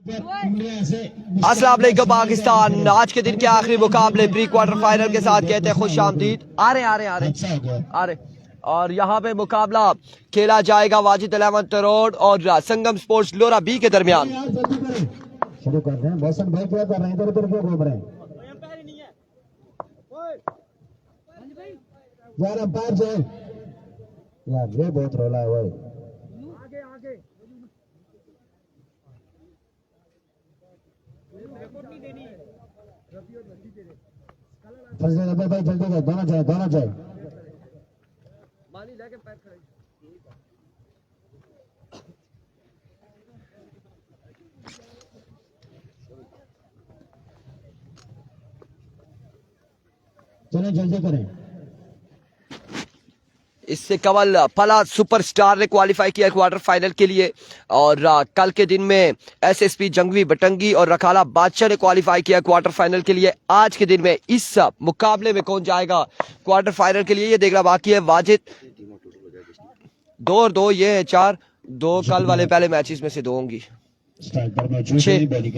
अस्सलाम वालेकुम पाकिस्तान। आज के दिन के आखिरी मुकाबले प्री क्वार्टर फाइनल के साथ कहते हैं खुश आमदीद। आ रहे और यहाँ पे मुकाबला खेला जाएगा वाजिद अहमद रोड और संगम स्पोर्ट्स लोरा बी के दरमियान। शुरू कर रहे हैं। बॉसन भाई क्या कर रहे हैं? इधर उधर क्यों घूम रहे हैं यार? अंपायर जाए यार, ये बहुत रोला है भाई। फजल भाई जल्दी जाए, दोनों जाए। चलो जल्दी करें। इससे कवल फला सुपरस्टार ने क्वालिफाई किया क्वार्टर फाइनल के लिए और कल के दिन में एसएसपी जंगवी बटंगी और रखाला बादशाह ने क्वालिफाई किया क्वार्टर फाइनल के लिए। आज के दिन में इस मुकाबले में कौन जाएगा क्वार्टर फाइनल के लिए ये देखना बाकी है। वाजिद 2 और 2 ये है 4, 2 कल वाले पहले मैचेस में से 2 होंगी।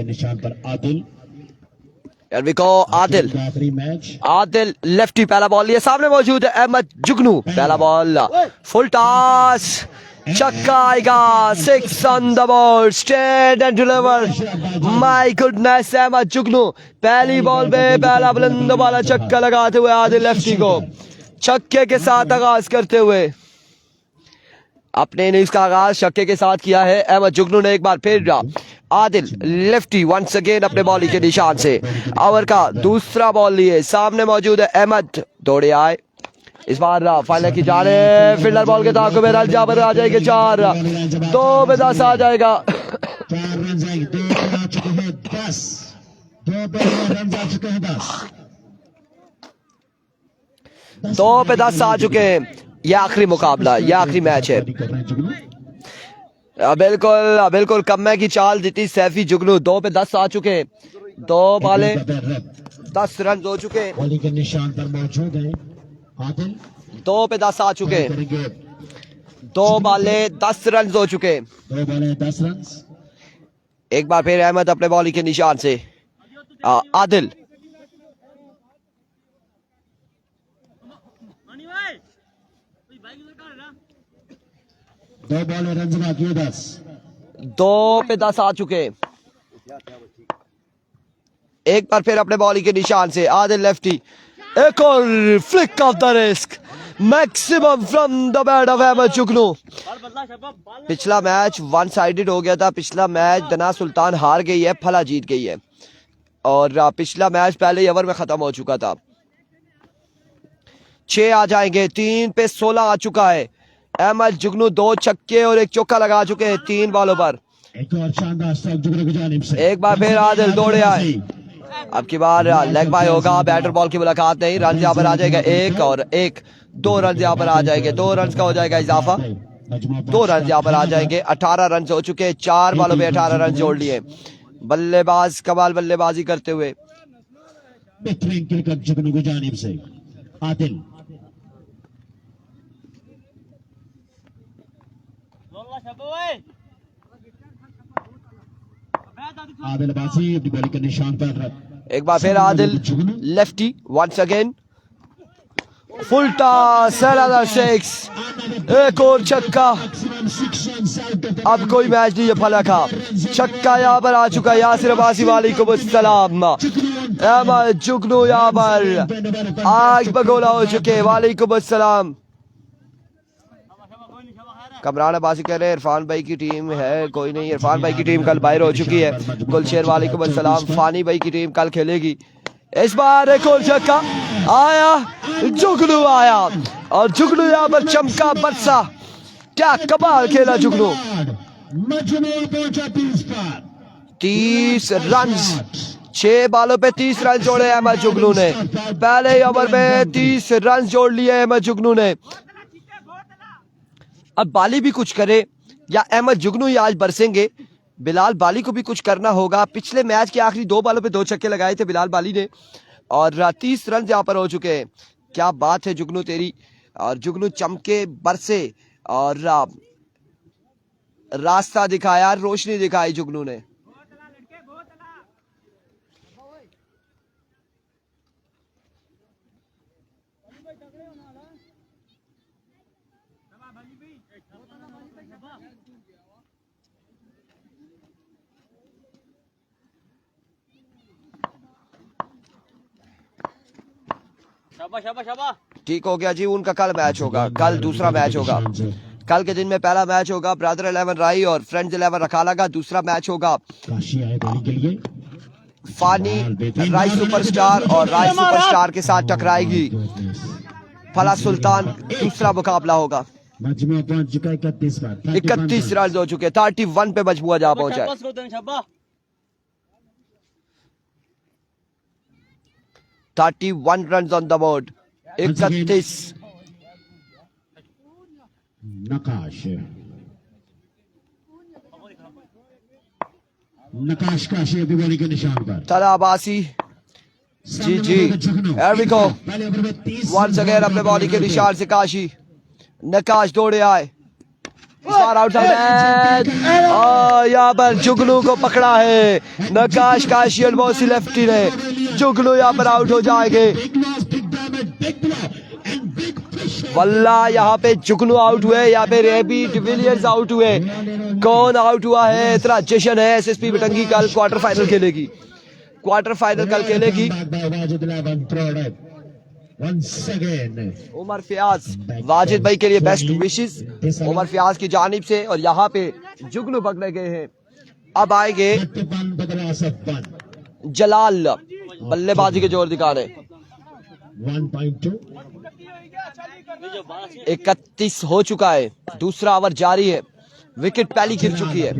निशान पर आदिल आदिल लेफ्टी पहला बॉल लिए, सामने मौजूद है अहमद जुगनू। पहला बॉल फुल टॉस, छक्का आएगा। 6 on the ball, straight and deliver. My goodness, Ahmed Jugnu पहली बॉल पे पहला बुलंद वाला छक्का लगाते हुए आदिल लेफ्टी को छक्के के साथ आगाज करते हुए अपने इनिंग्स का आगाज छक्के के साथ किया है अहमद जुगनू ने। एक बार फिर आदिल लेफ्टी वंस अगेन अपने बॉलिंग के निशान से ओवर का दूसरा बॉल लिए, सामने मौजूद है अहमद। दौड़े आए इस बार फाइनल की जाने, फील्डर बॉल के ताकों में रन जहां पर आ जाएंगे 4, 2 पे 10 आ जाएगा। 2 पे 10 आ चुके हैं। यह आखिरी मुकाबला, यह आखिरी मैच है। बिल्कुल कम्मे की चाल जीती सैफी जुगनू। 2 पे 10 आ चुके हैं। 2 बाले 10 रन हो चुके हैं। बॉलिंग के निशान पर मौजूद है आदिल। 2 पे 10 आ चुके हैं। 2 बाले 10 रन हो चुके हैं। 2 बॉलें 10 रन। एक बार फिर अहमद अपने बॉलिंग के निशान से आदिल। दो बॉल रन बाकी है 10। 2 पे 10 आ चुके। एक बार फिर अपने बॉलिंग के निशान से आदिल लेफ्टी। एक और flick off the wrist, maximum from the bat off Ahmed Jugnu. पिछला मैच वन साइडेड हो गया था। पिछला मैच दना सुल्तान हार गई है, फला जीत गई है और पिछला मैच पहले ही ओवर में खत्म हो चुका था। 6 आ जाएंगे। 3 पे 16 आ चुका है। अहमद जुगनू 2 छक्के और 1 चौका लगा चुके हैं 3 बॉलों पर। एक और शानदार स्ट्राइक जुगनू की जानिब से। एक बार फिर आदिल दौड़े आए। अब की बार लेग बाय होगा, बैटर बॉल की मुलाकात नहीं। रन यहाँ पर आ जाएगा 1 और 1, 2 रन यहाँ पर आ जाएंगे। 2 रन का हो जाएगा इजाफा। 2 रन यहाँ पर आ जाएंगे। 18 रन हो चुके हैं। 4 बॉलों पे 18 रन जोड़ लिए। बल्लेबाज कमाल बल्लेबाजी करते हुए। बेहतरीन क्रिकेट जुगनू की जानिब से आदिल। आदिल अब्बासी अपनी बॉलिंग के निशान पर। एक बार फिर Adil lefty once again, full toss, 6, एक और छक्का। अब कोई मैच नहीं है फला का। छक्का यहाँ पर आ चुका है यासिर अब्बासी। वालेकुम अस्सलाम। अहमद जुगनू यहाँ पर आग बगोला हो चुके। वालेकुम अस्सलाम। कमरान अब्बासी कह रहे हैं इरफान भाई की टीम है, कोई नहीं। इरफान भाई की टीम कल बाहर हो चुकी है। गुलशेर वालेकुम अस्सलाम। फानी भाई की टीम कल खेलेगी। इस बार एक और छक्का आया, जुगनू आया और जुगनू यहाँ पर चमका बरसा। क्या कमाल खेला जुगनू। 30 रन, 6 बॉलों पे 30 रन जोड़े अहमद जुगनू ने। पहले ओवर में 30 रन जोड़ लिए अहमद जुगनू ने। अब बाली भी कुछ करे या अहमद जुगनू ही आज बरसेंगे। बिलाल बाली को भी कुछ करना होगा। पिछले मैच के आखिरी 2 बॉलों पे 2 छक्के लगाए थे बिलाल बाली ने और 30 रन यहाँ पर हो चुके हैं। क्या बात है जुगनू तेरी। और जुगनू चमके बरसे और रास्ता दिखाया, रोशनी दिखाई जुगनू ने। ठीक हो गया जी, उनका कल मैच होगा, कल दूसरा मैच होगा। कल के दिन में पहला मैच होगा ब्रदर 11 राई और फ्रेंड्स 11 रखाला का। दूसरा मैच होगा काशी आए बॉलिंग के लिए। फानी राई सुपरस्टार और राई सुपरस्टार के साथ टकराएगी फला सुल्तान। दूसरा मुकाबला होगा। मजमुआ पहुंच चुका है 31 पर। 31 रन हो चुके, 31 पे मजमुआ जा पहुंचा है। 31 रन ऑन द बोर्ड। 31। नकाश काशी अभी बॉलिंग के निशान पर। तलाबासी जी जी, here we go। Once again अपने बॉलिंग के निशान से काशी। नकाश दौड़े आए, आउट यहाँ पर जुगनू को पकड़ा है नकाश काशी और मौसी लेफ्टी ने। जुगनू यहाँ पर आउट हो जाएंगे। वल्ला यहाँ पे जुगनू आउट हुए, यहाँ पे रेबी डिविलियर्स आउट हुए। कौन आउट हुआ है? इतना जश्न है। एसएसपी बिटंगी कल क्वार्टर फाइनल खेलेगी, क्वार्टर फाइनल कल खेलेगी। उमर फयाज वाजिद भाई के लिए बेस्ट विशेस उमर फयाज की जानिब से। और यहाँ पे जुगनू पकड़े गए हैं। अब आएंगे जलाल बल्लेबाजी के जोर दिखाने। 31 हो चुका है, दूसरा ओवर जारी है। विकेट पहली गिर चुकी है।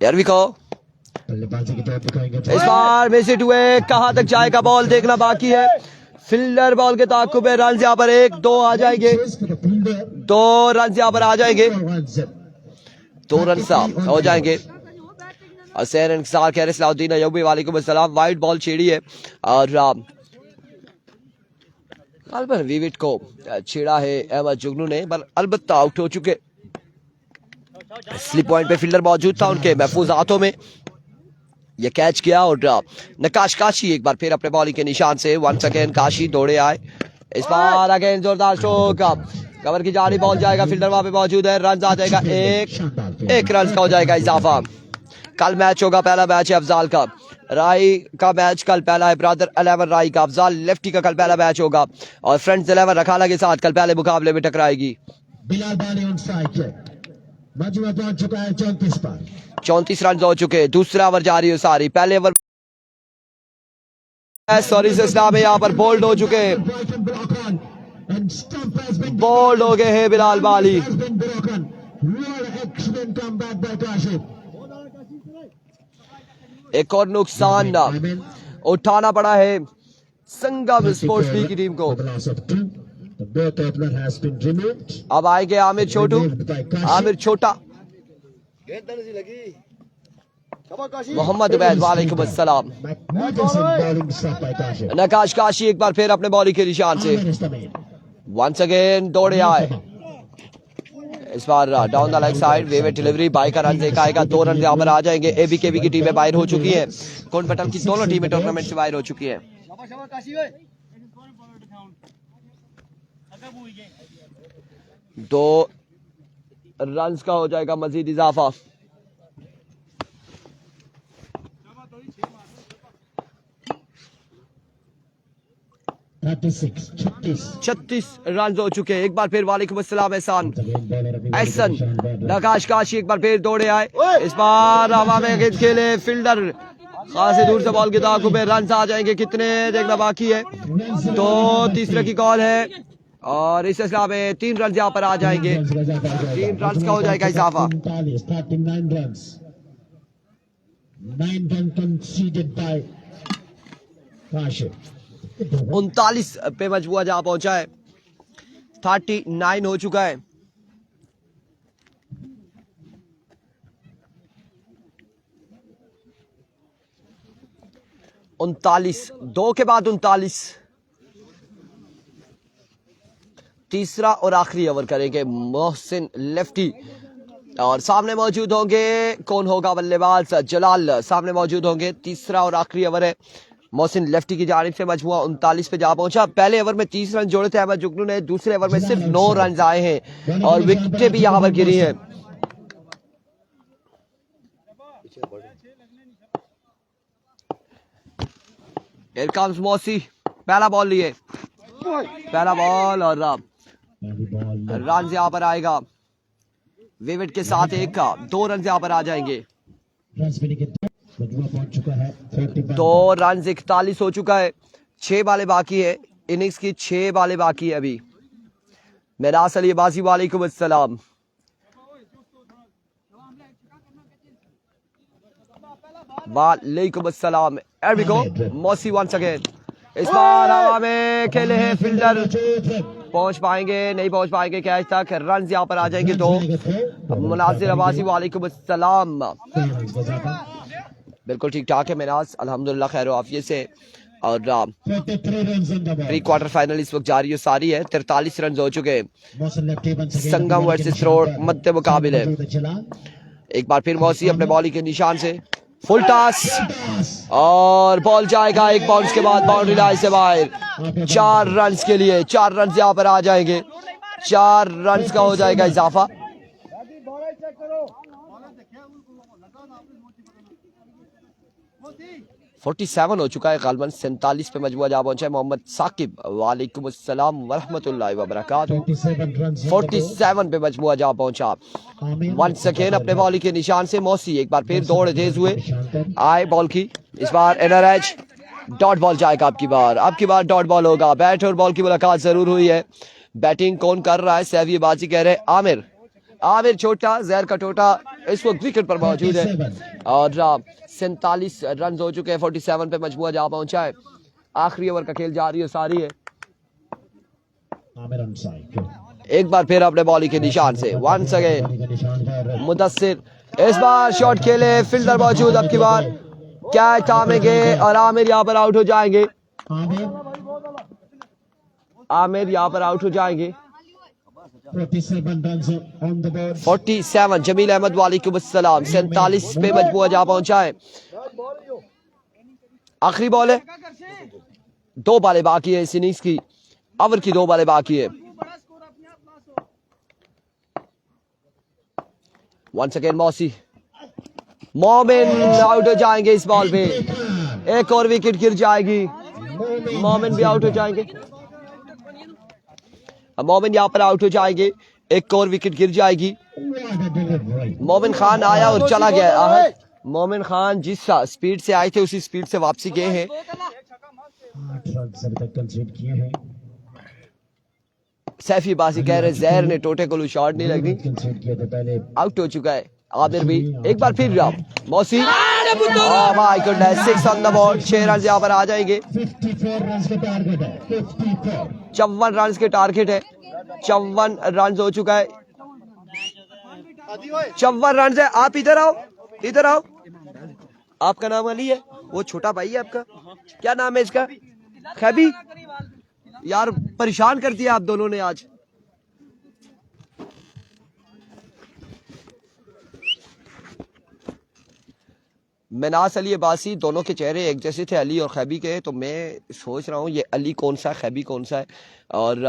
Here we go। इस बार मिस हिट हुए, कहां तक जाएगा बॉल देखना बाकी है। फील्डर बॉल के ताकुब है। रन यहाँ पर 1-2 आ जाएंगे, 2 रन यहाँ पर आ जाएंगे, 2 रन हो जाएंगे। हुसैन इंतजार कह रहे सलाउद्दीन अय्यूबी वालेकुम अस्सलाम। वाइड बॉल छेड़ी है और अलबत्ता विविट को छेड़ा है अहमद जुगनू ने, पर अलबत्ता आउट हो चुके। स्लिप पॉइंट पे फील्डर मौजूद था उनके महफूज हाथों में, ये कैच किया और नकाश काशी एक बार फिर अपने बॉलिंग के निशान से। वंस अगेन काशी दौड़े आए। इस बार अगेन जोरदार स्ट्रोक, कवर की जारी बॉल जाएगा। फील्डर वहां पे मौजूद है। रन आ जाएगा, एक रन का हो जाएगा इजाफा। कल मैच होगा, पहला मैच है अफजाल का। राई का मैच कल पहला है, ब्रदर 11 राई का। अफजाल लेफ्टी का कल पहला मैच होगा और फ्रेंड्स 11 रखाला के साथ कल पहले मुकाबले में टकराएगी। बिलाल बाली ऑन स्ट्राइक। मजमुआ पहुंच चुका है 34 पर। 34 रन हो चुके। दूसरा ओवर जारी है सारी। पहले ओवर सॉरी से इस्लाम यहाँ पर बोल्ड हो चुके, बोल्ड हो गए हैं बिलाल बाली। एक और नुकसान उठाना पड़ा है संगम स्पोर्ट्स लीग की टीम को। अब आएंगे आमिर छोटू, आमिर छोटा, मोहम्मद उबैद वालेकुम अस्सलाम। नकाश काशी एक बार फिर अपने बॉलिंग के निशान से। वंस अगेन दौड़े आए। इस बार डाउन द लेग साइड वेवेट डिलीवरी, बाई का रन देखा आएगा। 2 रन यहाँ पर आ जाएंगे। एबीकेबी की टीमें बाहर हो चुकी है, कोन पटल की दोनों टीमें टूर्नामेंट से बाहर हो चुकी है। 2 रन का हो जाएगा मजीद इजाफा। छत्तीस रन हो चुके। एक बार फिर वालेकुम अस्सलाम एहसान। एहसन नकाश काशी एक बार फिर दौड़े आए। इस बार हवा में गेंद खेले फील्डर, खासी दूर से बॉल के ताकू पे रन आ जाएंगे। कितने देखना बाकी है, तो तीसरे की कॉल है और इस हिसाब में 3 रन यहाँ पर आ जाएंगे। 3 रन का हो जाएगा इजाफा। 39 पे मजबूआ जहां पहुंचा है। 39 हो चुका है। उनतालीस, 2 के बाद 39। तीसरा और आखिरी ओवर करेंगे मोहसिन लेफ्टी और सामने मौजूद होंगे, कौन होगा बल्लेबाज? जलाल सामने मौजूद होंगे। तीसरा और आखिरी ओवर है मोहसिन लेफ्टी की जानिब से। मजमुआ 39 पे जा पहुंचा। पहले ओवर में 30 रन जोड़े थे अहमद जुगनू ने, दूसरे ओवर में सिर्फ 9 रन आए हैं और विकेटें भी यहां पर गिरी हैं। Here comes मौसी, पहला बॉल लिए, पहला बॉल और पहली बॉल रन यहाँ पर आएगा विविड के साथ एक का, 2 रन यहाँ पर आ जाएंगे। रन मिलने के बजुआ पहुंच चुका है 41 2 रन 41 हो चुका है, 6 बालें बाकी है, इनिंग्स की 6 बालें बाकी है अभी। मिनास अली बाजी वालेकुम अस्सलाम। वालेकुम अस्सलाम। Here we go, मौसी once again। इस बार हवा में खेले हैं फील्डर, पहुंच पाएंगे नहीं पहुंच पाएंगे कैच तक, रन यहाँ पर आ जाएंगे 2। मुनासिर अब्बासी वालेकुम अस्सलाम। बिल्कुल ठीक ठाक है मिनास, अल्हम्दुलिल्लाह खैर आफियत से। और प्री क्वार्टर फाइनल इस वक्त जारी सारी है, 43 रन हो चुके हैं। संगम वर्सेस रोड मध्य मुकाबले। एक बार फिर मौसी अपने बॉलिंग के निशान से फुल टॉस और बॉल जाएगा एक बाउंस के बाद बाउंड्री लाइन से बाहर। 4 रन के लिए 4 रन यहाँ पर आ जाएंगे, 4 रन का हो जाएगा इजाफा। 47 हो चुका है, गालबन 47 पे मजबूर जा पहुंचा है मोहम्मद साकिब वालेकुम अस्सलाम वरहमतुल्लाहि वबरकातुहू। 47 पे मजबूर जा पहुंचा। वंस अगेन अपने बॉलिंग के निशान से मौसी एक बार फिर दौड़ तेज हुए आए बॉल की, इस बार एनर एज डॉट बॉल जाएगा। अब की बार डॉट बॉल होगा। बैट और बॉल की मुलाकात जरूर हुई है। बैटिंग कौन कर रहा है? सैफी बाजी कह रहे हैं आमिर। आमिर छोटा जहर का टोटा इस वक्त विकेट पर मौजूद है और 47 रन हो चुके हैं, 47 पे मजबूर जा पहुंचा है। आखिरी ओवर का खेल जारी है सारी है। एक बार फिर अपने बॉलिंग के निशान से वंस अगेन मुदस्सिर, इस बार शॉट खेले, फील्डर मौजूद। अब की बार कैच थामेंगे और आमिर यहाँ पर आउट हो जाएंगे। आमिर यहाँ पर आउट हो जाएंगे। 47 जमील अहमद वालेकुम अस्सलाम। 47 पे मजबूर जा पहुंचा है। आखिरी बॉल है, 2 बालें बाकी है इस इनिंग्स की, ओवर की 2 बालें बाकी है। वंस अगेन मौसी, मोमिन आउट हो जाएंगे इस बॉल पे। एक और विकेट गिर जाएगी, मोमिन भी आउट हो जाएंगे। मोमिन यहाँ पर आउट हो जाएंगे, एक और विकेट गिर जाएगी। मोमिन खान आया और चला गया। मोमिन खान जिस स्पीड से आए थे उसी स्पीड से वापसी गए हैं। 8 रन तक कंसीड किए हैं। सैफी बासी कह रहे जहर ने टोटे को शॉट नहीं लगी, कंसीड किए थे पहले। आउट हो चुका है आमिर भी। एक बार फिर मौसी, my goodness, 6 on the board, 6 run यहाँ पर आ जाएंगे। 54 रन के टारगेट है, 54 54 रन के टारगेट है। 54 रन हो चुका है, 54 रन है। आप इधर आओ, इधर आओ। आपका नाम अली है? वो छोटा भाई है आपका, क्या नाम है इसका? खैबी। यार परेशान कर दिया आप दोनों ने आज। मिनास अली अब्बासी, दोनों के चेहरे एक जैसे थे अली और खैबी के, तो मैं सोच रहा हूँ ये अली कौन सा है खैबी कौन सा है। और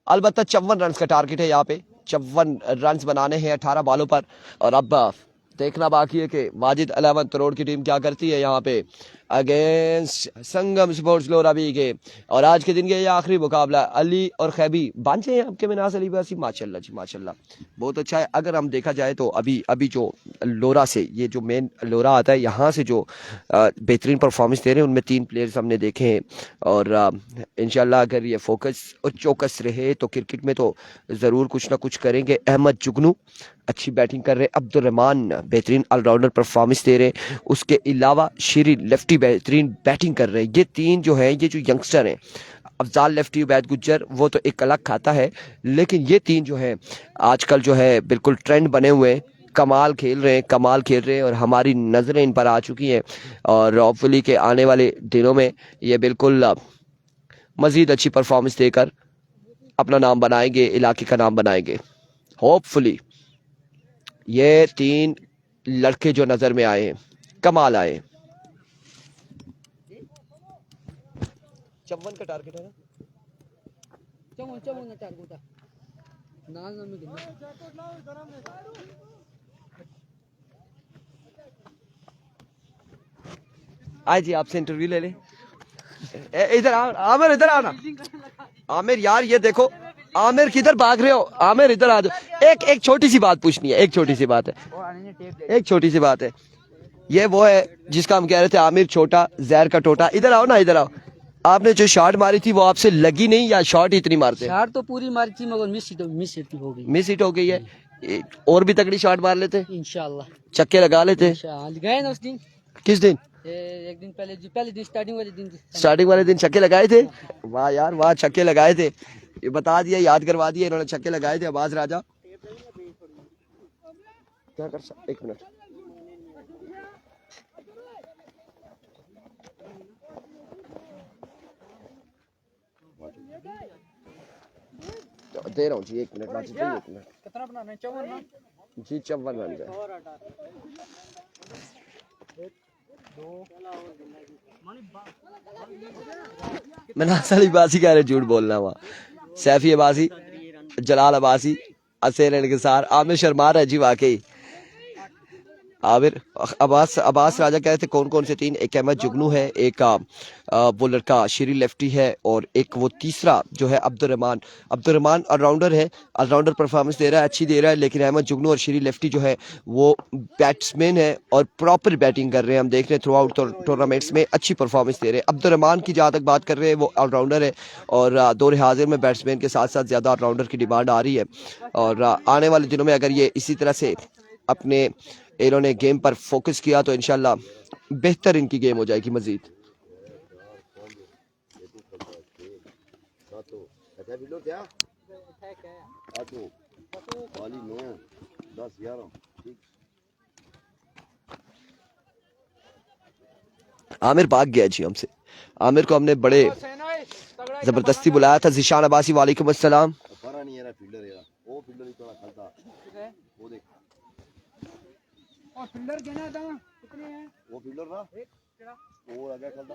अलबत्ता 54 रन का टारगेट है यहाँ पे, 54 रन बनाने हैं 18 बालों पर। और अब देखना बाकी है कि वाजिद अलावन तरोड़ की टीम क्या करती है यहाँ पे अगेंस्ट संगम स्पोर्ट्स लोराबी के। और आज के दिन के ये आखिरी मुकाबला अली और खैबी बांझे हैं आपके मिनास अली बासी। माशाल्लाह जी माशाल्लाह, बहुत अच्छा है। अगर हम देखा जाए तो अभी जो लोरा से, ये जो मेन लोरा आता है यहाँ से जो बेहतरीन परफॉर्मेंस दे रहे हैं उनमें 3 प्लेयर्स हमने देखे हैं। और इंशाल्लाह अगर ये फोकस और चौकस रहे तो क्रिकेट में तो ज़रूर कुछ ना कुछ करेंगे। अहमद जुगनू अच्छी बैटिंग कर रहे हैं, अब्दुल रहमान बेहतरीन ऑलराउंडर परफॉर्मेंस दे रहे हैं, उसके अलावा शीरी लेफ्टी बेहतरीन बैटिंग कर रहे हैं। ये 3 जो है, ये जो यंगस्टर हैं, अफजाल लेफ्टी, उबैद गुज्जर वो तो एक अलग खाता है, लेकिन ये 3 जो है आजकल जो है बिल्कुल ट्रेंड बने हुए हैं, कमाल खेल रहे हैं और हमारी नज़रें इन पर आ चुकी हैं। और होपफुली के आने वाले दिनों में ये बिल्कुल मज़ीद अच्छी परफॉर्मेंस देकर अपना नाम बनाएंगे, इलाके का नाम बनाएंगे होपफुली। ये 3 लड़के जो नजर में आए हैं, कमाल आए। 54 का टारगेट है ना, 54 टारगेट है ना। आए जी आपसे इंटरव्यू ले लें। इधर आओ आमिर, इधर आओ ना आमिर यार, ये देखो आमिर किधर भाग रहे हो, आमिर इधर आ जाओ। एक छोटी सी बात पूछनी है, एक छोटी सी बात है, एक छोटी सी बात है। ये वो है जिसका हम कह रहे थे आमिर छोटा जहर का टोटा। इधर आओ ना, इधर आओ। आपने जो शॉट मारी थी वो आपसे लगी नहीं या शॉट इतनी मारते? शॉट तो पूरी मारी थी मगर मिस हिट हो गई। मिस हिट हो गई है। और भी तगड़ी शॉट मार लेते, इंशाल्लाह चक्के लगा लेते। गए ना उस दिन, किस दिन? एक दिन पहले, जो पहले दिन स्टार्टिंग वाले दिन छक्के लगाए थे। वाह यार वाह, छक्के लगाए थे। ये बता दिया, याद करवा दिया इन्होंने, छक्के लगाए थे। अब्बास राजा क्या कर सकते, एक मिनट दे रहा हूँ जी, एक मिनट वाजिद भाई, एक मिनट। कितना बनाना है? 54 ना जी, 54 बन गए। मनास अली बासी कह रहे झूठ बोलना। वहाँ सैफी अब्बासी, जलाल अब्बासी, असेर इंकसार, आमिर शर्मा है जी वाकई। आमिर अब्बास राजा कह रहे थे कौन कौन से तीन? एक अहमद जुगनू है, एक वो लड़का शेरी लेफ्टी है, और एक वो तीसरा जो है अब्दुर्रहमान ऑलराउंडर है। ऑलराउंडर परफॉर्मेंस दे रहा है, अच्छी दे रहा है, लेकिन अहमद जुगनू और शेरी लेफ्टी जो है वो बैट्समैन है और प्रॉपर बैटिंग कर रहे हैं। हम देख रहे हैं थ्रू आउट टूर्नामेंट्स में अच्छी परफॉर्मेंस दे रहे हैं। अब्दुर्रहमान की जहाँ तक बात कर रहे हैं वो ऑलराउंडर है, और दौर हाजिर में बैट्समैन के साथ साथ ज़्यादा ऑलराउंडर की डिमांड आ रही है। और आने वाले दिनों में अगर ये इसी तरह से अपने इन्होंने गेम पर फोकस किया तो इंशाल्लाह बेहतर इनकी गेम हो जाएगी मजीद। आमिर भाग गया जी हमसे। आमिर को हमने बड़े जबरदस्ती बुलाया था। जिशान अब्बासी वालेकुम अस्सलाम। और फील्डर कहना था कितने हैं? वो फील्डर ना वो लगा खेलता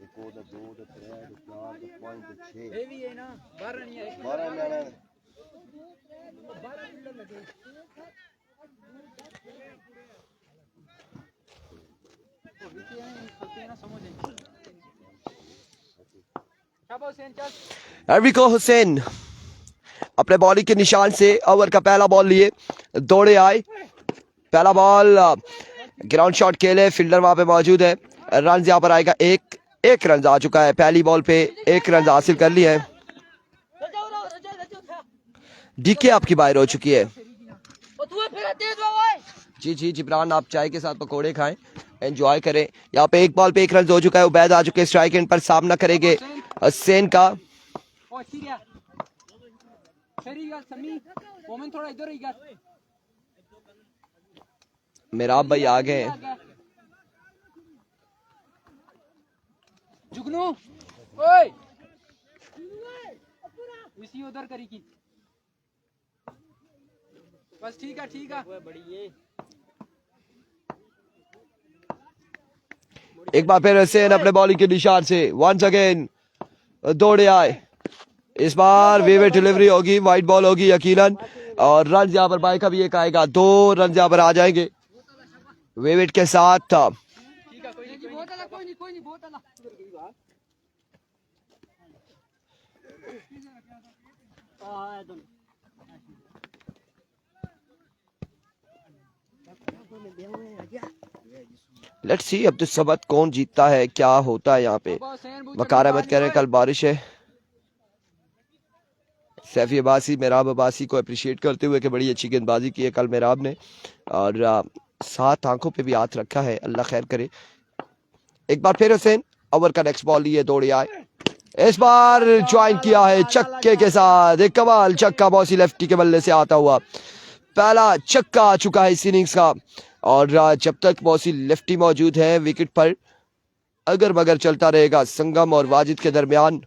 एक दो दो तीन चार पांच छह ये भी है ना, 12 नहीं है, 12 में आना 12 फील्डर लगे। एरिको हुसैन अपने बॉलिंग के निशान से ओवर का पहला बॉल लिए दौड़े आए। पहला बॉल ग्राउंड शॉट खेले, फील्डर वहां पे मौजूद है। रन यहाँ पर आएगा एक रन आ चुका है। पहली बॉल पे 1 रन हासिल कर लिया है। डीके आपकी बाहर हो चुकी है। जी जी जिब्रान, आप चाय के साथ पकोड़े खाएं, एंजॉय करें। यहाँ पे 1 बॉल पे 1 रन हो चुका है। उबैद आ चुके हैं स्ट्राइक एंड पर, सामना करेंगे हुसैन का। मेरा भाई आ गए हैं। जुगनू ओए इसी उधर करी की बस, ठीक है एक बार फिर हुसैन अपने बॉलिंग के निशान से वंस अगेन दौड़े आए। इस बार वेवे डिलीवरी होगी, वाइड बॉल होगी यकीनन, और रन यहाँ पर बाई का भी एक आएगा। 2 रन यहाँ पर आ जाएंगे वेवेट के साथ। लेट्स सी अब तो सबक कौन जीतता है, क्या होता है यहाँ पे। वकार अहमद कह रहे हैं कल बारिश है। सैफी अब्बासी मेराब अब्बासी को अप्रिशिएट करते हुए कि बड़ी अच्छी गेंदबाजी की है कल मेराब ने, और 7 आंखों पे भी हाथ रखा है, अल्लाह खैर करे। एक बार फिर हुसैन ओवर का नेक्स्ट बॉल लिए दौड़े आए। इस बार ज्वाइन किया है छक्के के साथ, एक कमाल छक्का बॉसी लेफ्टी के बल्ले से आता हुआ। पहला छक्का आ चुका है इस इनिंग्स का, और जब तक बॉसी लेफ्टी मौजूद है विकेट पर अगर मगर चलता रहेगा संगम और वाजिद के दरमियान।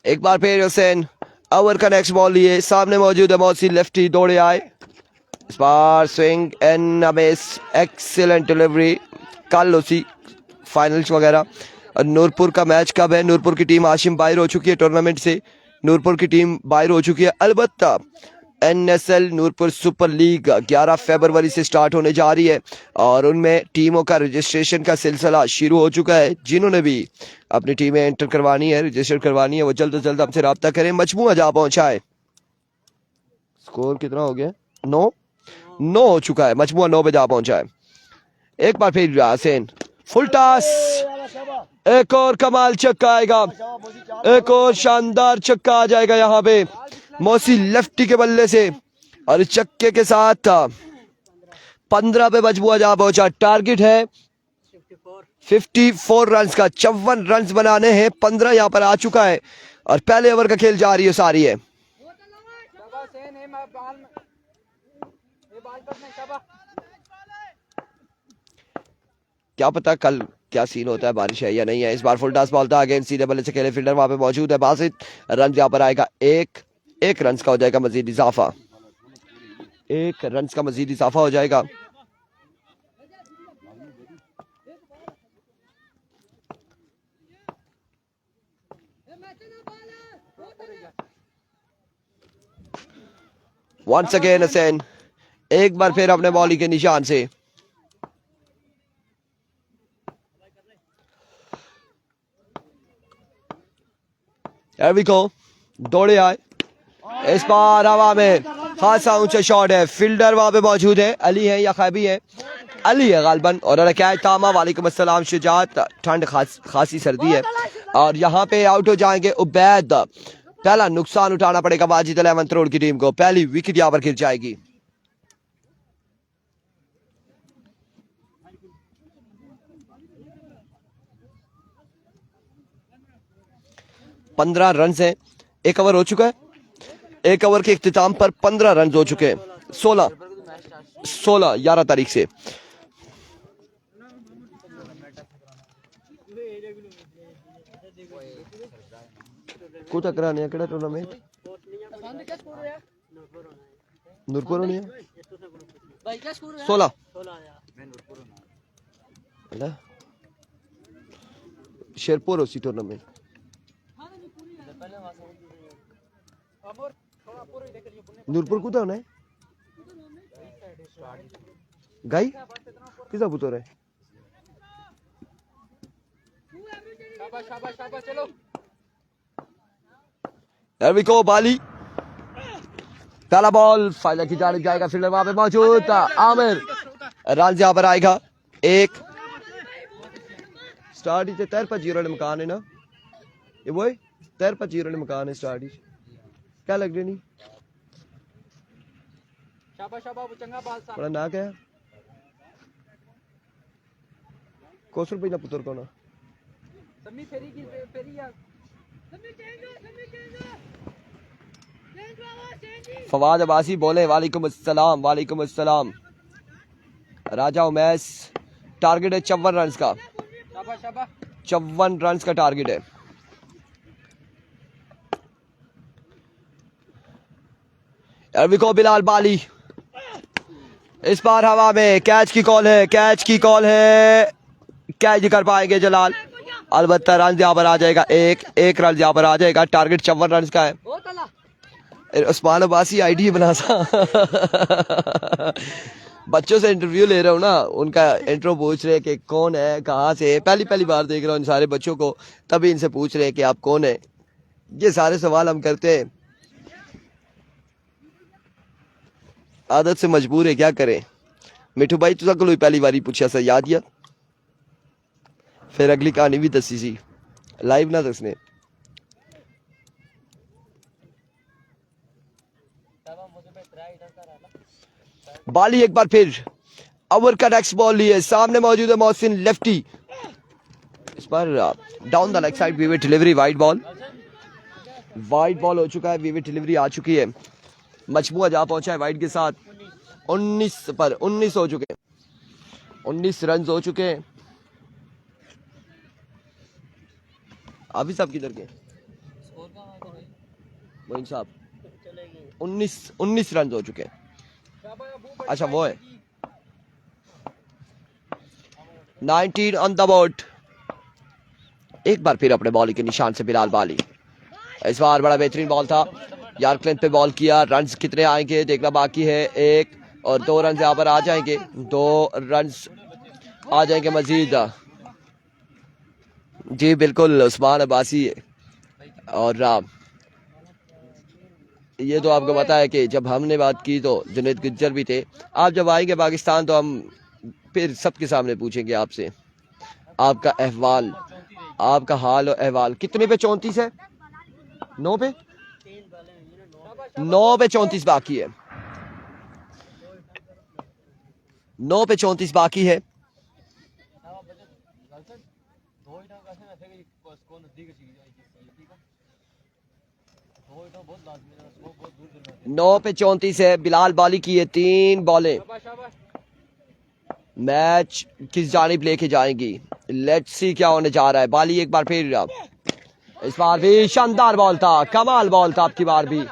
एक बार फिर हुसैन ओवर का नेक्स्ट बॉल लिए, सामने मौजूद है मौसी लेफ्टी, दौड़े आए। इस बार swing and miss, excellent delivery. कल फाइनल्स वगैरह। और नूरपुर का मैच कब है? नूरपुर की टीम आशिम बाहर हो चुकी है टूर्नामेंट से, नूरपुर की टीम बाहर हो चुकी है। अलबत्ता NSL नूरपुर सुपर लीग 11 फरवरी से स्टार्ट होने जा रही है और उनमें टीमों का रजिस्ट्रेशन का सिलसिला शुरू हो चुका है। जिन्होंने भी अपनी टीमें एंटर करवानी है, रजिस्टर करवानी है, वो जल्द से जल्द हमसे रब्ता करें। मजमूआ जा पहुंचा है। स्कोर कितना हो गया? 9 हो चुका है। मजमूआ 9 पे जा पहुंचा है। एक बार फिर हसैन फुल टॉस, एक और कमाल छक्का आएगा, एक और शानदार छक्का आ जाएगा यहाँ पे मौसी लेफ्टी के बल्ले से और इस छक्के के साथ 15 पे मजमूआ जा पहुंचा। टारगेट है 54 रन का, 54 रन बनाने हैं। 15 यहाँ पर आ चुका है और पहले ओवर का खेल जारी है सारी है। क्या पता कल क्या सीन होता है, बारिश है या नहीं है। इस बार फुल टॉस बॉल था, अगेंस्ट सीधे बल्ले से खेले फील्डर वहां पे मौजूद है। बासित रन यहाँ पर आएगा, एक रन का हो जाएगा मजीद इजाफा, 1 रन का मजीद इजाफा हो जाएगा। वंस अगेन हसैन एक बार फिर अपने बॉलिंग के निशान से दौड़े आए। इस बार हवा में खासा ऊंचा शॉट है, फील्डर वहां पे मौजूद है। अली है या खैबी है? अली है गालबन। और कैच थामा। वालेकुम अस्सलाम शुजात। ठंड खासी सर्दी है और यहाँ पे आउट हो जाएंगे उबैद। पहला नुकसान उठाना पड़ेगा वाजिद अल अहमद तरोड़ की टीम को। पहली विकेट यहाँ पर गिर जाएगी। पंद्रह रन है, 1 ओवर हो चुका है। 1 ओवर के इख्तिताम पर 15 रन हो चुके हैं। 11 तारीख से। कुछ कराने है केड़ा टूर्नामेंट? नूरपुर होनी है 16 शेरपुर उसी टूर्नामेंट। नूरपुर कुछ होना है गाई किसा पुत्र है? बाली पहला बॉल फायदा की जाने जाएगा। फील्डर वहां पे मौजूद था आमिर। रन यहाँ पर आएगा 1। स्टार्ट ही 13-0 मकान है ना ये वो 13-0 मकान है। स्टार्ट ही क्या लग रही नहीं बड़ा ना क्या कौशल भाई ना पुत्र को ना फवाद अब्बासी बोले वालेकुम अस्सलाम। वालेकुम अस्सलाम। राजा उमैस टारगेट है 54 रन का। 54 रन का टारगेट है। अरविको बिलाल बाली इस बार हवा में कैच की कॉल है, कैच की कॉल है। कैच कर पाएंगे जलाल? अलबत्ता रन यहाँ पर आ जाएगा, एक रन यहाँ पर आ जाएगा। टारगेट 54 रन का है। उस्मान अब्बासी आईडी बना सा बच्चों से इंटरव्यू ले रहा हूँ ना, उनका इंट्रो पूछ रहे कि कौन है, कहाँ से, पहली बार देख रहा हूँ इन सारे बच्चों को, तभी इनसे पूछ रहे हैं कि आप कौन है। ये सारे सवाल हम करते हैं, आदत से मजबूर है, क्या करें। मिठू भाई तुझा को पहली बारी पूछा सा याद या फिर अगली कहानी भी दसी सी लाइव ना दसने। बाली एक बार फिर ओवर का नेक्स्ट बॉल लिए, सामने मौजूद है मोहसिन लेफ्टी। इस पर डाउन द लेग साइड वीवी डिलीवरी, वाइड बॉल हो चुका है। वीवी डिलीवरी आ चुकी है। मजमुआ जा पहुंचा है वाइड के साथ। 19 पर 19 हो चुके हैं, 19 रन हो चुके हैं। अभी साहब किधर गए? मोइन साहब 19 रन हो चुके हैं। अच्छा वो है 19 ऑन द बोर्ड। एक बार फिर अपने बॉलिंग के निशान से बिलाल बाली। इस बार बड़ा बेहतरीन बॉल था, यॉर्कर पे बॉल किया। रन्स कितने आएंगे देखना बाकी है, 1 और 2 रन यहाँ पर आ जाएंगे, 2 रन आ जाएंगे मजीद। जी बिल्कुल उस्मान अब्बासी। और ये तो आपको पता है कि जब हमने बात की तो जुनैद गुज्जर भी थे। आप जब आएंगे पाकिस्तान तो हम फिर सबके सामने पूछेंगे आपसे आपका अहवाल, आपका हाल और अहवाल। कितने पे 34 है? 9 पे 34 बाकी है, 9 पे 34 बाकी है। नौ पे 34 है। बिलाल बाली की ये 3 बॉलें मैच किस जानिब लेके जाएंगी। लेट्स सी क्या होने जा रहा है। बाली एक बार फिर, इस बार भी शानदार बॉल था, कमाल बॉल था आपकी बार भी।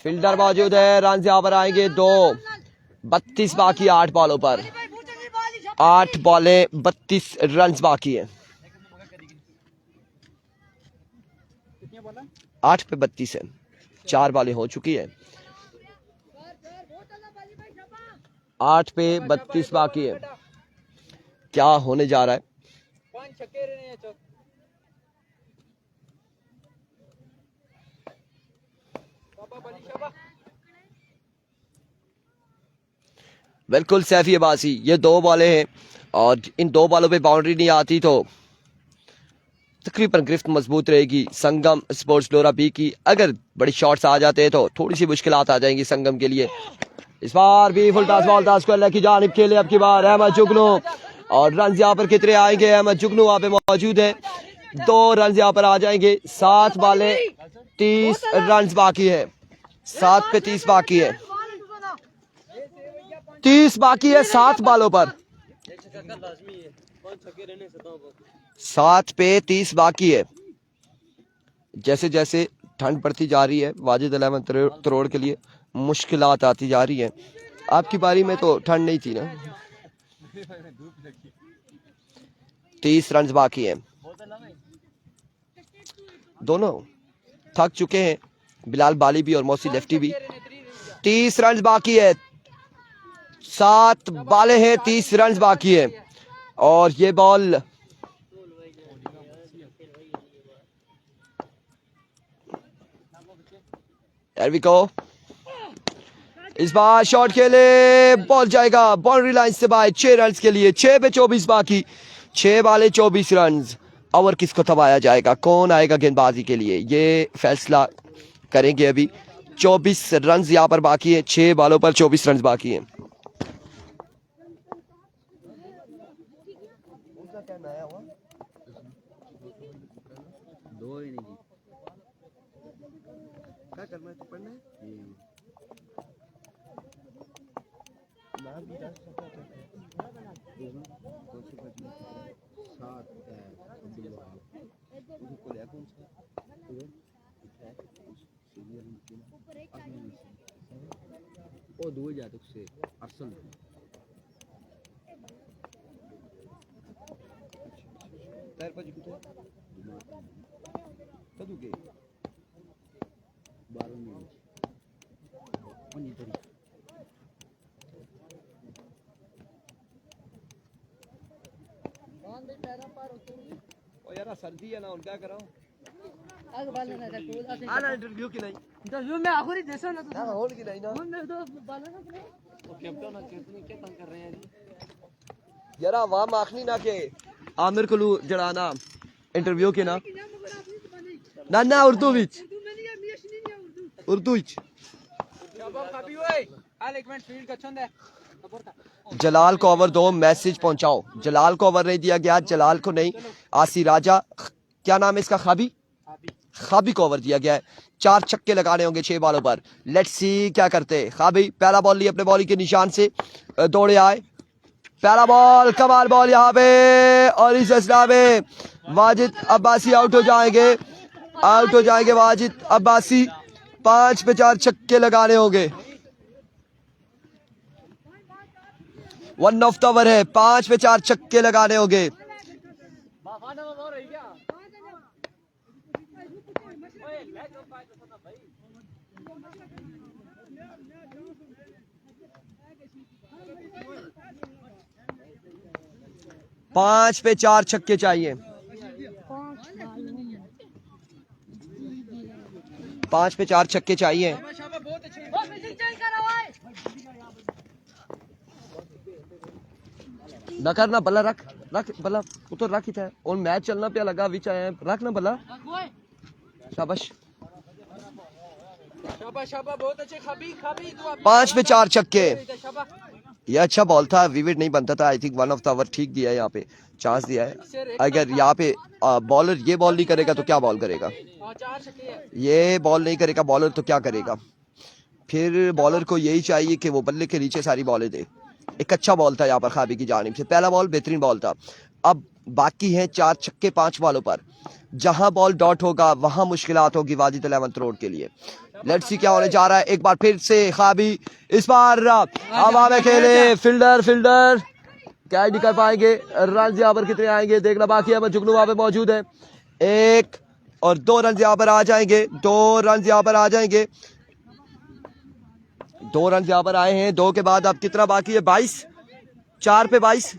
फील्डर मौजूद है, रन यहाँ पर आएंगे 2। 32 बाकी 8 बॉलों पर, 8 बॉलें 32 रन बाकी है। 8 पे 32 है, 4 बॉलें हो चुकी है, 8 पे 32 बाकी है। क्या होने जा रहा है? बिल्कुल सैफी अब्बासी, ये 2 बॉलें हैं और इन 2 बॉलों पे बाउंड्री नहीं आती तो तकरीबन गिरफ्त मजबूत रहेगी संगम स्पोर्ट्स डोरा बी की। अगर बड़ी शॉट्स आ जाते हैं तो थोड़ी सी मुश्किलात आ जाएंगी संगम के लिए। इस बार भी फुल टॉस बॉल था, स्क्वायर लेग की जानिब खेले अब की बार अहमद जुगनू। और रन यहाँ पर कितने आएंगे? अहमद जुगनू वहां पे मौजूद है, 2 रन यहाँ पर आ जाएंगे। 7 बॉलें 30 रन बाकी है, 7 पे 30 बाकी है, 30 बाकी है 7 बॉलों पर, 7 पे 30 बाकी है। जैसे जैसे ठंड बढ़ती जा रही है वाजिद अल अहमद तरोड़ के लिए मुश्किलात आती जा रही है। आपकी बारी में तो ठंड नहीं थी ना। 30 रन बाकी है, दोनों थक चुके हैं, बिलाल बाली भी और मौसी लेफ्टी भी। 30 रन बाकी है, 7 बॉलें हैं, 30 रन बाकी है। और ये बॉल There we go. इस बार शॉट खेले, बॉल जाएगा बाउंड्री लाइन से बाहर। 6 रन के लिए, 6 पे 24 बाकी, 6 बॉलें 24 रन। ओवर किसको थमाया जाएगा, कौन आएगा गेंदबाजी के लिए, ये फैसला करेंगे अभी। 24 रन यहाँ पर बाकी है, 6 बॉलों पर 24 रन बाकी है। क्या करना है, तो पढ़ना है। ओ दो जाते से अरसल पैर पर जुटे कदू के 12 मिनट ओनी तरी ओ यार सर्दी है ना, उनका कराओ आगे बाल ना था आना इंटरव्यू की नहीं, इंटरव्यू में आखिरी देशो ना ना होल की नहीं ना। मैं तो बाल ना वो कैप्टन कितने क्या तंग कर रहे हैं जी यार वाह माखनी ना के आमिर को जड़ाना इंटरव्यू के ना ना ना उर्दू विच उर्दू विच जलाल को ओवर 2, मैसेज पहुंचाओ। जलाल को ओवर नहीं दिया गया, जलाल को नहीं, आसी राजा क्या नाम है इसका, खाबी को ओवर दिया गया है। 4 छक्के लगाने होंगे 6 बॉलों पर। लेट्स सी क्या करते हैं। खाबी पहला बॉल लिए अपने बॉलिंग के निशान से, दौड़े आए, पहला बॉल, कमाल बॉल यहाँ पे। और इस असला में वाजिद अब्बासी आउट हो जाएंगे, आउट हो जाएंगे वाजिद अब्बासी। 5 पे 4 छक्के लगाने होंगे। 1 ऑफ द ओवर है, 5 पे 4 छक्के लगाने होंगे। पांच पे 4 छक्के चाहिए। 5 पे 4 छक्के चाहिए। ना करना बल्ला रख रख बल्ला उतर रख ही था और मैच चलना पे लगा विच आया रख ना बल्ला। शाबाश शाबाश शाबाश बहुत अच्छे खाबी खाबी 5 पे 4 छक्के। ये अच्छा बॉल था, विविड नहीं बनता था। I think one of the over ठीक दिया है, यहाँ पे चांस दिया है। अगर यहाँ पे बॉलर ये बॉल नहीं करेगा तो क्या बॉल करेगा? ये बॉल नहीं करेगा बॉलर तो क्या करेगा? फिर बॉलर को यही चाहिए कि वो बल्ले के नीचे सारी बॉलें दे। एक अच्छा बॉल था यहाँ पर खाबी की जानिब से, पहला बॉल बेहतरीन बॉल था। अब बाकी हैं 4 छक्के 5 बॉलों पर। जहां बॉल डॉट होगा वहां मुश्किलात होगी वाजिद इलेवंथ रोड के लिए। लेट्स सी क्या होने जा रहा है। एक बार फिर से खाबी इस बार हवा में खेले, फील्डर कैच नहीं कर पाएंगे। रन यहाँ पर कितने आएंगे देखना बाकी है। जुगनू वहां पे मौजूद है। 1 और 2 रन यहाँ पर आ जाएंगे। 2 रन यहाँ पर आ जाएंगे। 2 रन यहाँ पर आए हैं। 2 के बाद अब कितना बाकी है? 22। 4 पे 22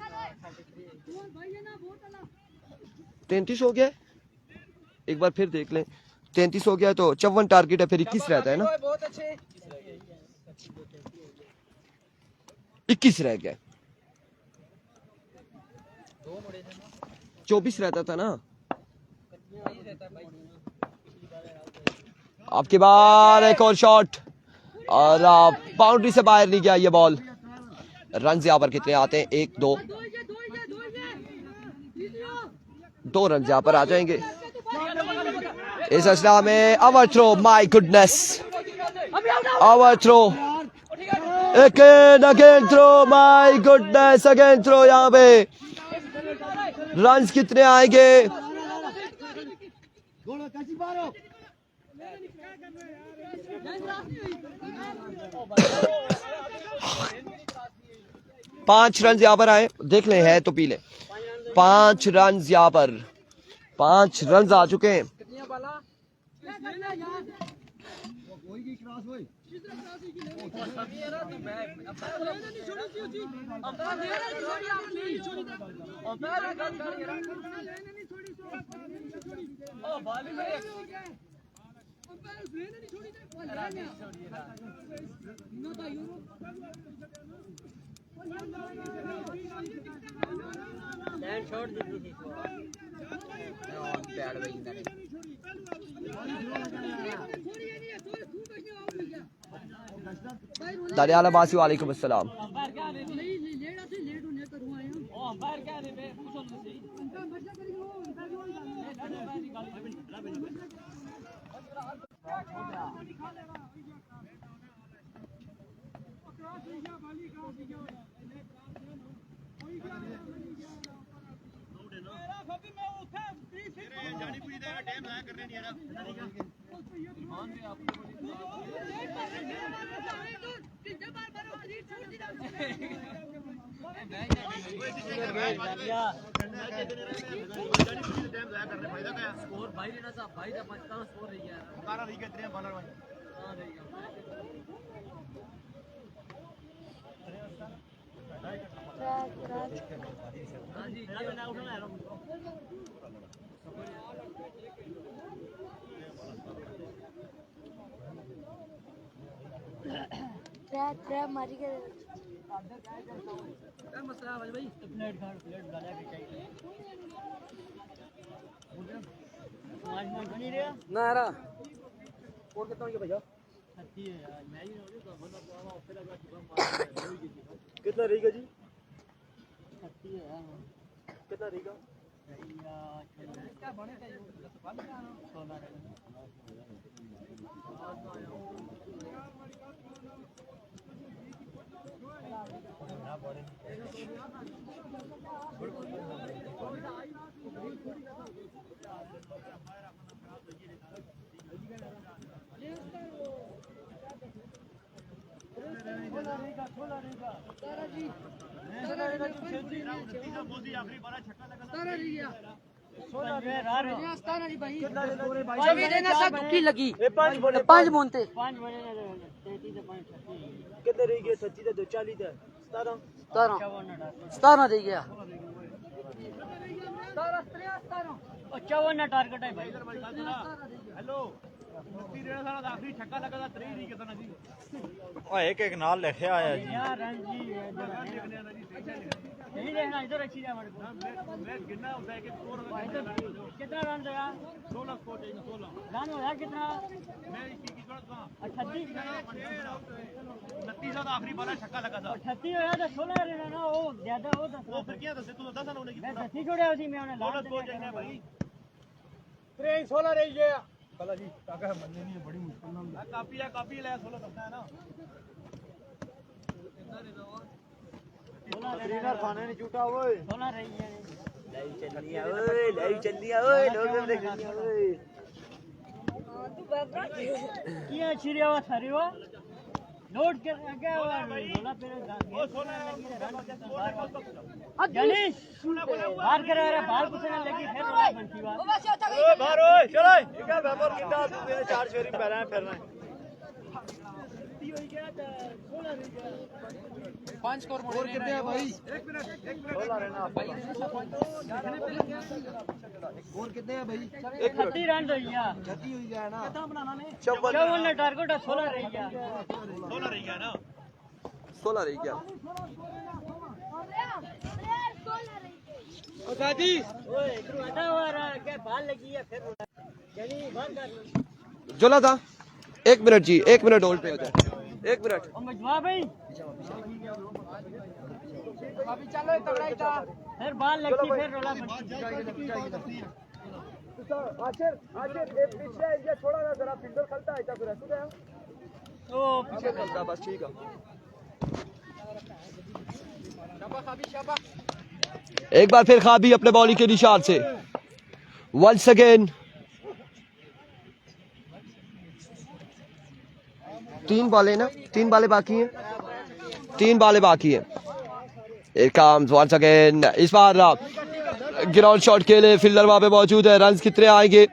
33 हो गया। एक बार फिर देख लें। 33 हो गया तो 54 टारगेट है, फिर 21 रहता है ना। 21 रह गया, 24 रहता था ना। आपके बार एक और शॉट और बाउंड्री से बाहर नहीं गया ये बॉल। रन यहाँ पर कितने आते हैं? 1 2 2 रन यहाँ पर आ जाएंगे। इस असला में overthrow, my goodness, overthrow, again throw, my goodness, again throw. यहाँ पे रन्स कितने आएंगे? पांच रन यहाँ पर आए, देख ले है तो पी ले। 5 रन यहाँ पर, 5 रन आ चुके हैं। दरियाला बासी वालेकुम अस्सलाम। स्कोर भाई लेना था भाई दा पाकिस्तान स्कोर रही है 12 रही कितने बॉलर भाई। हां रही है हां जी मैं उठा ला रहा हूं। ट्रैप मारी के क्या मसला है भाई? प्लेट डाला के चाहिए आज मैं नहीं रहा ना रहा और कितना हो गया भैया? 30 है यार मैं ही हो गया तो बंदा बाबा ऑफर लगा चुका कितना रहेगा जी? 30 है कितना रहेगा क्या बने का 16 चौबी देना सा दुखी लगी पांच बोनते कितने रह गए? 25 ते 40 ते 17 17 दे गया 54 टारगेट है भाई। हेलो आखिरी छक्का लगा था 3 नहीं कितना जी एक एक नाल लिखे आया जी यार रणजी नहीं देखना इधर अच्छी है हमारे को। मैं गिनना होता है कि स्कोर कितना रन दिया? 16 स्कोर 16 रन होया कितना? मैं इसकी थोड़ा कहां 38 29 आखिरी बार छक्का लगा था 38 होया तो 16 रन ना वो ज्यादा वो फिर क्या दस तू 10 रन होने की मैं 10 छोड़े उसी में उन्हें 16 स्कोर चाहिए भाई 16 रह गया कला जी काका बनने नहीं है बड़ी मुश्किल नाम काफी ले 16 करता है ना ट्रेनर खाने नहीं छूटा ओए 16 रही है लाइव चल रही है ओए लोग देख रहे हैं ओए क्या छिरिया हुआ थारी हुआ नोट कर क्या हुआ बोला फिर वो 16 लगी रन जानी बाहर कर रहा बाहर कुछ ना लगी फिर बोला बनती बात ओए बाहर ओए चलो ये क्या व्यापार कितना तू मेरे 4 शेरी पहला है फिरना पांच स्कोर कितने हैं भाई? 1 मिनट और कितने हैं भाई? 30 रन हो गया 30 हो गया ना कितना बनाना ने 54 टारगेट 16 रह गया 16 रह गया ना 16 रह गया ओ दादी ओए इधर आता हुआ रहा क्या बाल लगी है फिर यानी बात कर जोला था 1 मिनट जी 1 मिनट होल्ड पे हो जाए 1 मिनट ओ मजवा भाई अभी चलो तगड़ा ही था फिर बाल लगी फिर रोला आखिर ये पीछे ये थोड़ा ना जरा फील्डर खलता है क्या फिर ऐसे गया ओ पीछे चलता बस ठीक है शाबाश अभी शाबाश एक बार फिर खाबी अपने बॉलिंग के निशान से वंस अगेन 3 बॉलें ना 3 बॉलें बाकी हैं 3 बॉलें बाकी हैं Here comes once again इस बार ग्राउंड शॉट के लिए फील्डर वहां पे मौजूद है रन्स कितने आएंगे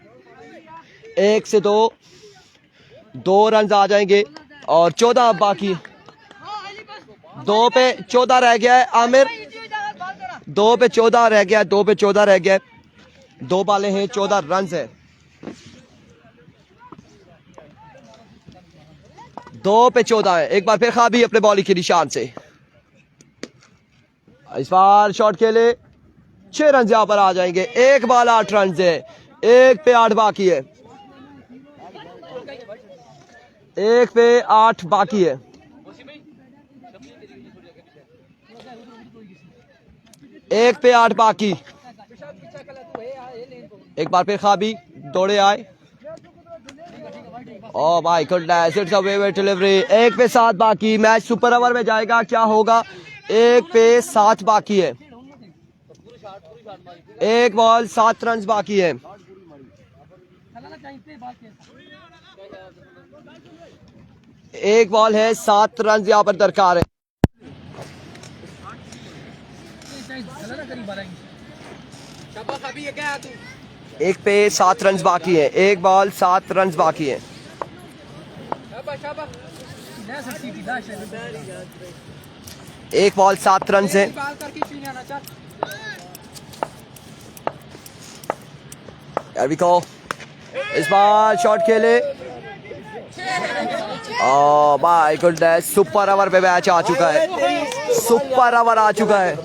1 से 2 रन आ जाएंगे और 14 बाकी 2 पे 14 रह गया है आमिर 2 पे 14 रह गया 2 पे 14 रह गया 2 बालें हैं 14 रन है 2 पे 14 है एक बार फिर खाबी अपने बॉलिंग के निशान से इस बार शॉट के लिए 6 रन यहां पर आ जाएंगे 1 बॉल 8 रन है 1 पे 8 बाकी है 1 पे 8 बाकी है 1 पे 8 बाकी एक बार फिर खाबी दौड़े आए oh my goodness it's a wide delivery 1 पे 7 बाकी मैच सुपर ओवर में जाएगा क्या होगा 1 पे 7 बाकी है 1 बॉल 7 रन बाकी है 1 बॉल है 7 रन यहाँ पर दरकार है 1 पे 7 रन बाकी है 1 बॉल 7 रन बाकी है 1 बॉल 7 रन है Here we go. इस बार शॉट खेले oh my goodness super over पे मैच आ चुका है सुपर ओवर आ चुका है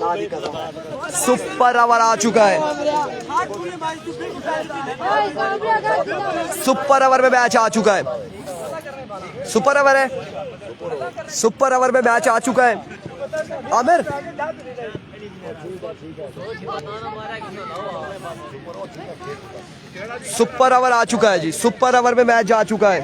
सुपर ओवर आ चुका है सुपर ओवर में मैच आ चुका है सुपर ओवर है सुपर ओवर में मैच आ चुका है आमिर सुपर ओवर आ चुका है जी सुपर ओवर में मैच जा चुका है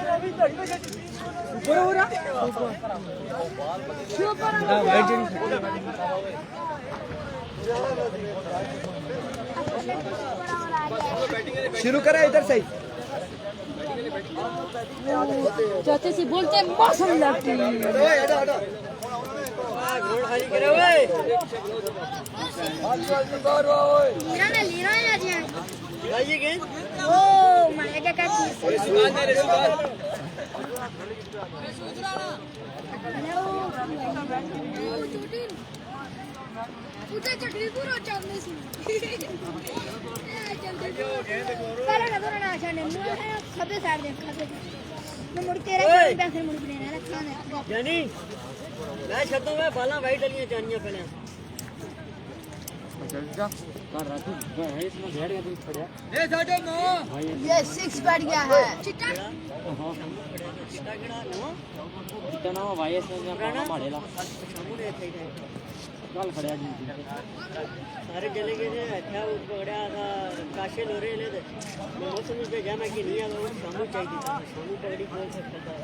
शुरू करें इधर से चाचा से बोलते हैं मौसम लगती है गोल खाली करे ओए जानी मैं छड्डो मैं बाला वाइट वाली जानियां पहले ये 6 बैठ गया है सारे जले गए थे अच्छा वो पकड़ा था काशे लोरे ले थे मौसम में भेजा मैं कि नहीं आ वो सामू चाहिए था सामू पकड़ी बोल सकता था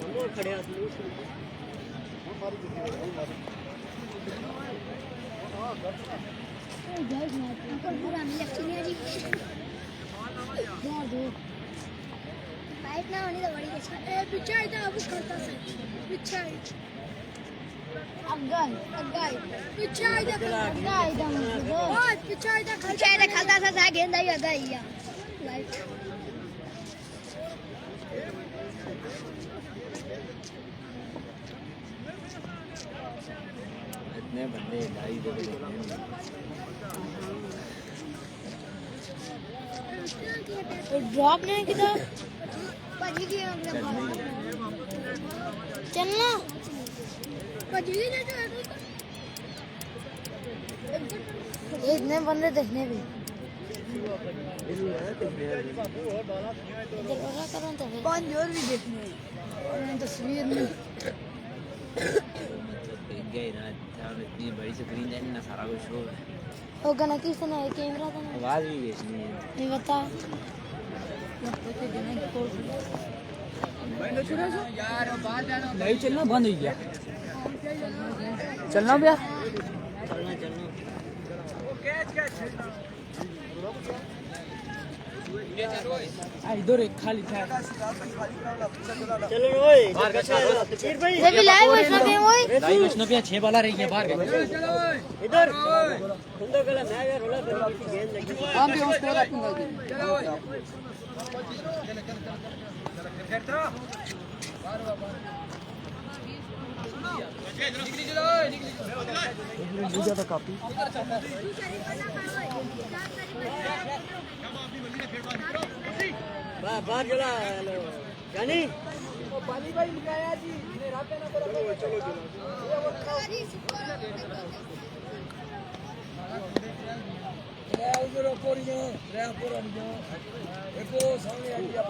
हम खड़े हाथ में बाइक ना होनी तो बड़ी अच्छा ए पीछे आइता अब करता से पीछे अग्गाई अग्गाई पीछे आइता अग्गाई दम ओए पीछे आइता खलता सा गेंदा ही अग्गाई या लाइट इतने बंदे ढाई दे ड्रॉप नहीं किधर पाजी की चलना पाजी की इतने बंदे देखने भी पांच और भी देखने तस्वीर में इतनी बड़ी स्क्रीन है ना सारा कुछ शो है वो गाना किसने है कैमरा का आवाज भी बेचनी है नहीं बता नहीं चलना बंद हो गया चलना भैया इधर एक खाली था चलो ओए तकबीर भाई ये भी लाइव वैष्णव पे ओए भाई वैष्णव पे 6 बाला रही है बाहर गए इधर सुंदर गला मैं यार रोला बनी की गेंद लगी हम भी उसको रखूंगा बाहर चला जानी पानी भाई मुकाया जी मेरा पे ना चलो चलो उधर पूरी जो रे पूरा जो एको सामने आ गया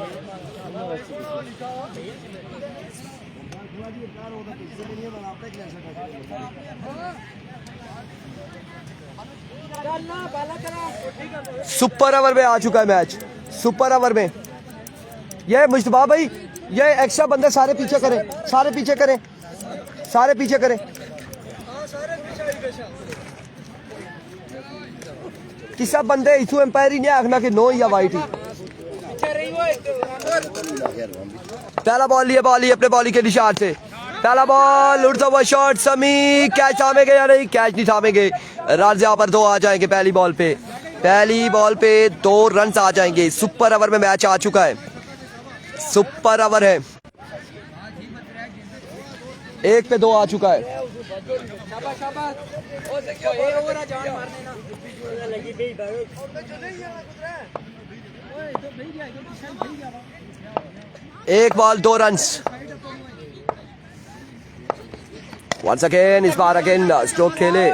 सुपर ओवर में आ चुका है मैच सुपर ओवर में ये मुश्तबा भाई ये एक्स्ट्रा बंदे सारे पीछे करें सारे पीछे करें सारे पीछे करें किसा बंदे इथू एम्पायर ही नहीं आखना कि नो या वाइट ही पहला बॉल लिए अपने बॉली के निशान से पहला बॉल उड़ता हुआ शॉट समी कैच थामेंगे या नहीं कैच नहीं थामेंगे रन यहाँ पर 2 आ जाएंगे पहली बॉल पे 2 रन आ जाएंगे सुपर ओवर में मैच आ चुका है सुपर ओवर है 1 पे 2 आ चुका है एक बॉल 2 रन्स वंस अगेन इस बार अगेन स्ट्रोक खेले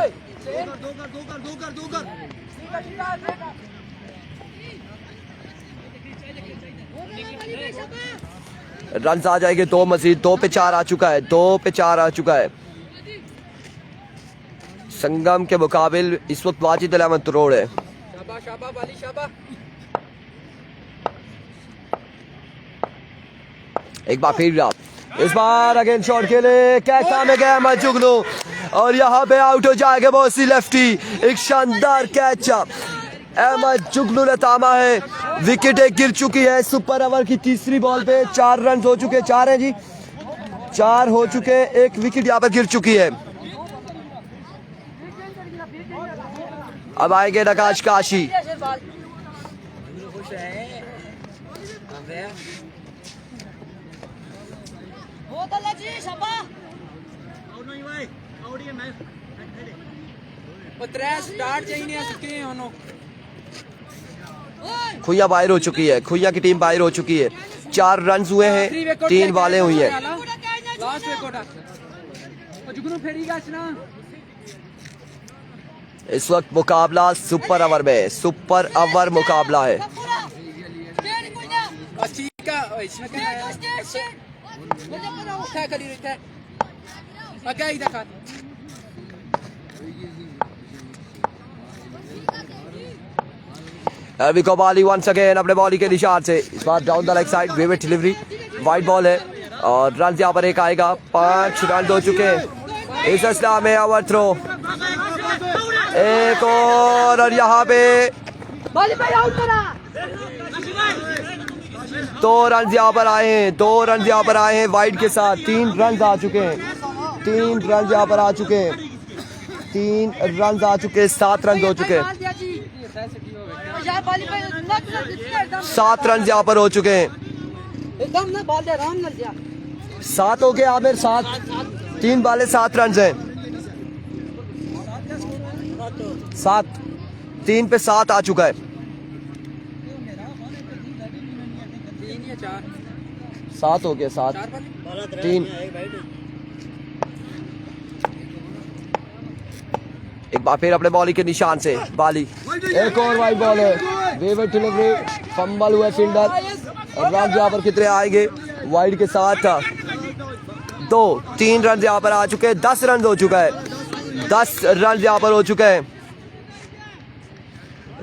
रन आ जाएंगे 2 मजीद 2 पे 4 आ चुका है 2 पे 4 आ चुका है संगम के मुकाबिल इस वक्त वाजिद अहमद तरोड़ है एक बार फिर इस बार अगेन शॉट खेले कैच में गया अहमद जुगनू और यहाँ पे आउट हो जाएगा बहुत सी लेफ्टी एक शानदार कैच अहमद जुगनू ने थामा है विकेट गिर चुकी है सुपर ओवर की तीसरी बॉल पे 4 रन हो चुके 4 हैं जी 4 हो चुके 1 विकेट यहाँ पर गिर चुकी है अब आएंगे नकाश काशी। खुश है खुइया बाहर हो चुकी है, खुइया की टीम बाहर हो चुकी है। 4 रन हुए हैं, 3 बॉलें हुई हैं। इस वक्त मुकाबला सुपर ओवर में, सुपर ओवर मुकाबला है। अरबी को बॉली वंस अगेन अपने बॉली के निशान से, इस बार down the leg side, vivid delivery, wide ball है और रन यहाँ पर एक आएगा। 5 रन हो चुके हैं इस असला में। ओवर थ्रो एक और यहाँ पे 2 रन यहाँ पर आए हैं, 2 रन यहाँ पर आए हैं वाइड के साथ। 3 रन आ चुके हैं, 3 रन यहाँ पर आ चुके हैं, 3 रन आ चुके हैं, 7 रन हो चुके हैं, 7 रन यहाँ पर हो चुके हैं। 7 हो गए आमिर, 7, 3 बाले 7 रन हैं। 7, 3 पे 7 आ चुका है। 7 हो गया, 7, 3। एक बार फिर अपने बॉलिंग के निशान से बाली, एक और वाइड बॉल है, विविड डिलीवरी, फंबल हुआ फील्डर और रन यहाँ पर कितने आएंगे वाइड के साथ? 2, 3 रन यहाँ पर आ चुके हैं, 10 रन हो चुका है, 10 रन यहाँ पर हो चुके हैं,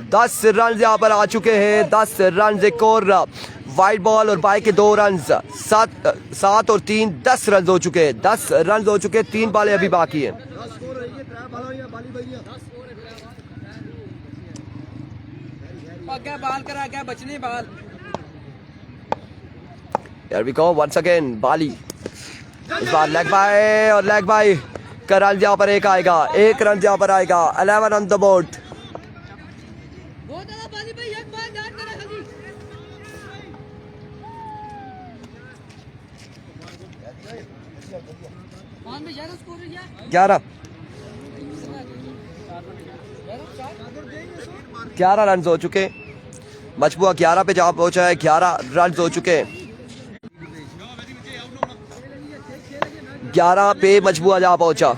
10 रन यहाँ पर आ चुके हैं, 10 रन। एक और वाइड बॉल और बाई के 2 रन, 7 और 3, 10 रन हो चुके हैं, 10 रन हो चुके हैं। 3 बालें अभी बाकी हैं। बाल करा क्या बचने बाल। Here we go once again, बाली, इस बार लेग बाय और लेग बाय का रन यहाँ पर एक आएगा, 1 रन यहाँ पर आएगा। 11 ऑन द बोर्ड। ग्यारह 11 रन हो चुके, मजबूआ 11 पे जहाँ पहुंचा है, 11 रन हो चुके हैं। 11 पे मजबूआ जहाँ पहुंचा।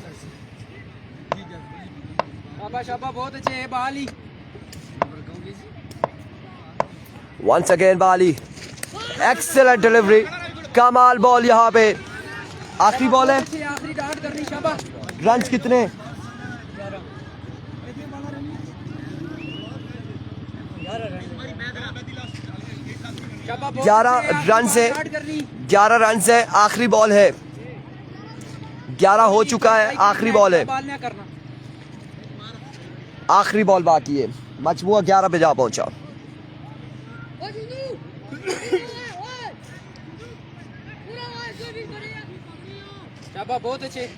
बहुत अच्छे है बाली। वंस अगेन बाली, एक्सेलेंट डिलीवरी, कमाल बॉल यहाँ पे। आखिरी बॉल है, आखिरी डाट करनी शाबाश। रन कितने? 11 रन से, 11 रन से आखिरी बॉल है, 11 हो चुका है, आखिरी बॉल है, आखिरी बॉल बाकी है। मजबूआ 11 पे जा पहुंचा। बहुत अच्छे।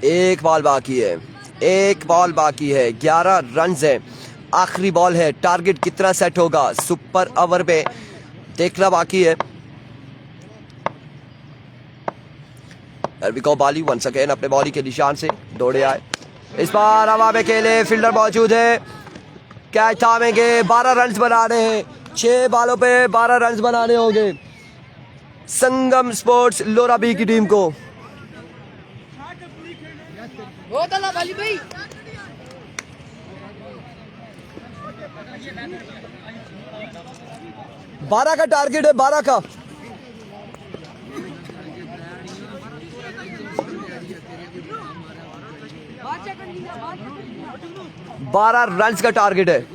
एक बॉल बाकी है, एक बॉल बाकी है, 11 रन है, आखिरी बॉल है। टारगेट कितना सेट होगा सुपर ओवर पे देखना बाकी है। अरबिको बाली वंस अगेन अपने बॉली के निशान से दौड़े आए। इस बार हवा में खेले, फील्डर मौजूद है, कैच थामेंगे। 12 रन बनाने हैं, 6 बॉलों पे 12 रन बनाने होंगे संगम स्पोर्ट्स लोरा बी की टीम को। बहुत अला बाली भाई। 12 का टारगेट है, 12 का। बारह रन का टारगेट है।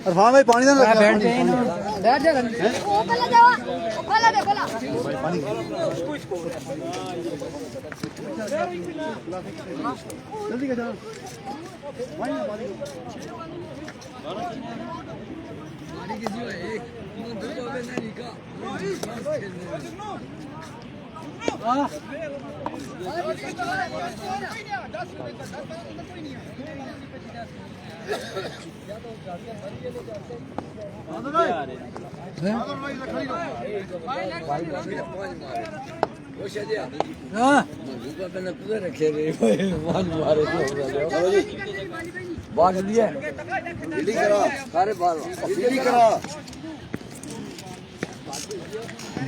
अरफान भाई पानी ना लगा बैठ जा खोला जाओ खोला दे खोला जल्दी कर जा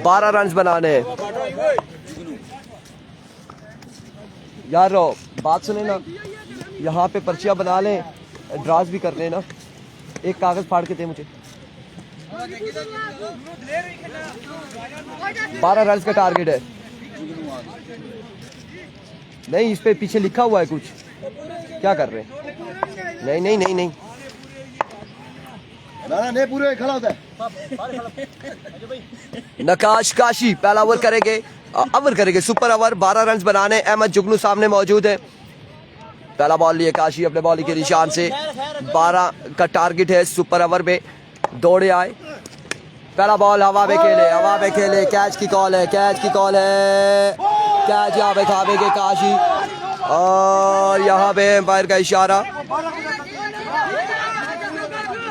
बारह रन बनाने यार बात सुने ना, यहाँ पे पर्चियाँ बना लें, ड्रास भी कर लें ना। एक कागज फाड़ के दे मुझे। 12 रन का टारगेट है। नहीं, इस पे पीछे लिखा हुआ है कुछ। क्या कर रहे हैं? नहीं नहीं नहीं नहीं, नहीं पूरे खड़ा होता है। नकाश काशी पहला ओवर करेंगे सुपर ओवर। 12 रन बनाने अहमद जुगनू सामने मौजूद है। पहला बॉल लिए काशी अपने बॉलिंग के निशान से। 12 का टारगेट है सुपर ओवर में। दौड़े आए, पहला बॉल हवा में खेले। कैच की कॉल है, कैच यहाँ पे खावेंगे काशी, और यहाँ पे एम्पायर का इशारा।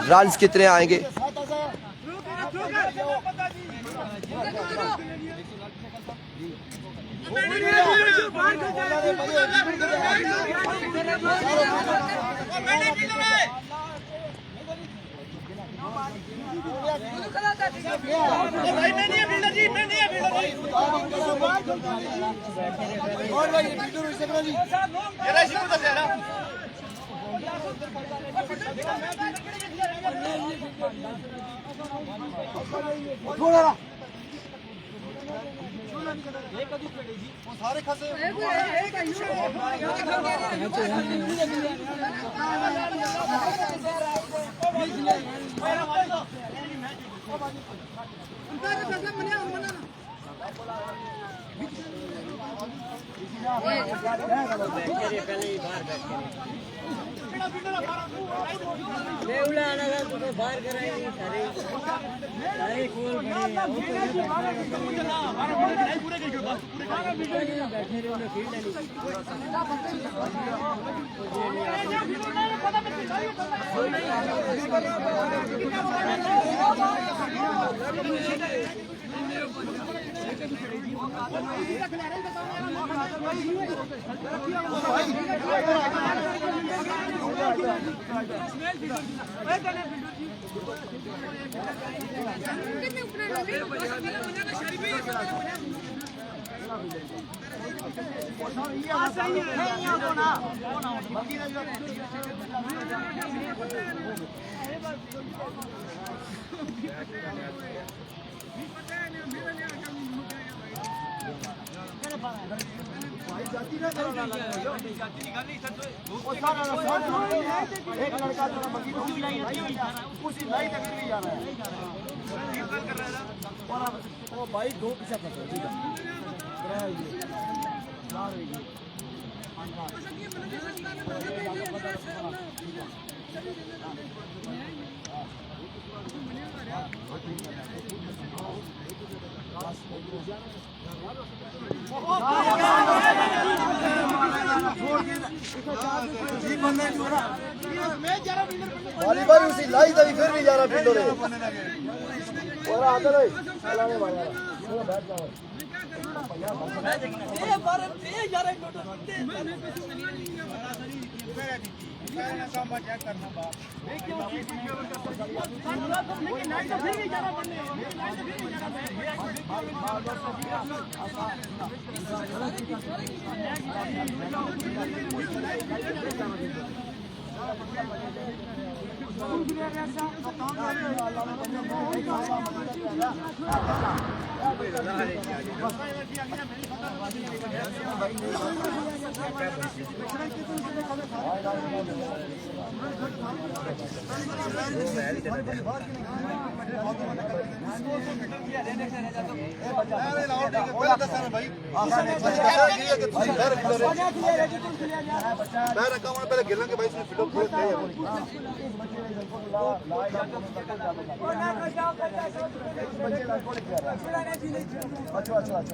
रन्स कितने आएंगे? उसी लाई तभी फिर भी जा रहा पिंडो रे और आदर है चलाने वाला बैठ जाओ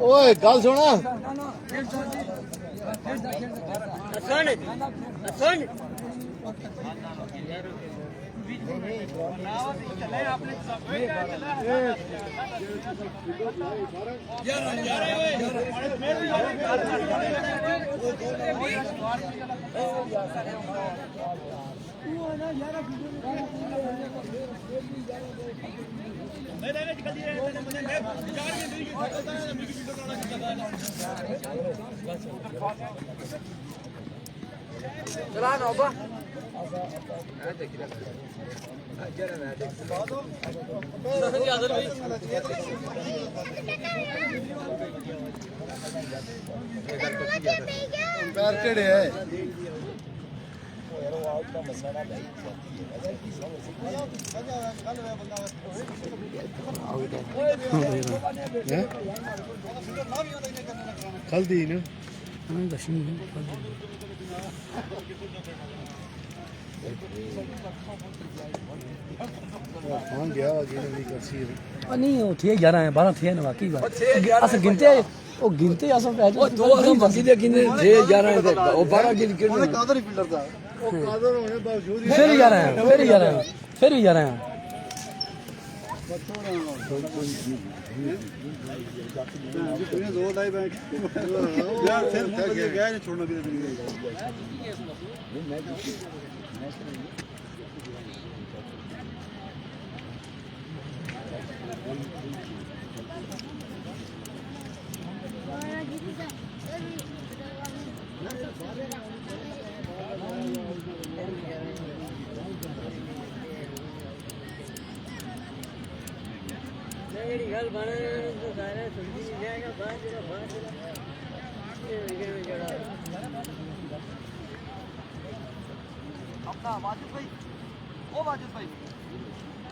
ਓਏ ਗੱਲ ਸੁਣਾ चला नौबा ਪੈਰ ਕਿਹੜੇ ਹੈ ਖਲਦੀ ਨਾ ਹਾਂ ਗਿਆ ਵਾ ਜਿਹਨੇ ਵੀ ਕਰਸੀ नहीं वो थे 11 है 12 थे ना बाकी बात अस गिनते वो गिनते अस वो दो असम बसी दे गिनते थे 11 है वो 12 गिन के ਕਾਦਰ ਹੀ ਫਿਲਟਰ ਦਾ ਉਹ ਕਾਦਰ ਹੋਣੇ ਬਾਵਜੂਦ ਹੀ फिर 11 है फिर 11 है फिर 11 है ਤੁਸੀਂ ਦੋ ਲਾਈ ਬੈਠ ਯਾਰ ਫਿਰ ਮੁੱਕ ਗਿਆ ਨਹੀਂ ਛੋੜਨਾ ਵੀ ਨਹੀਂ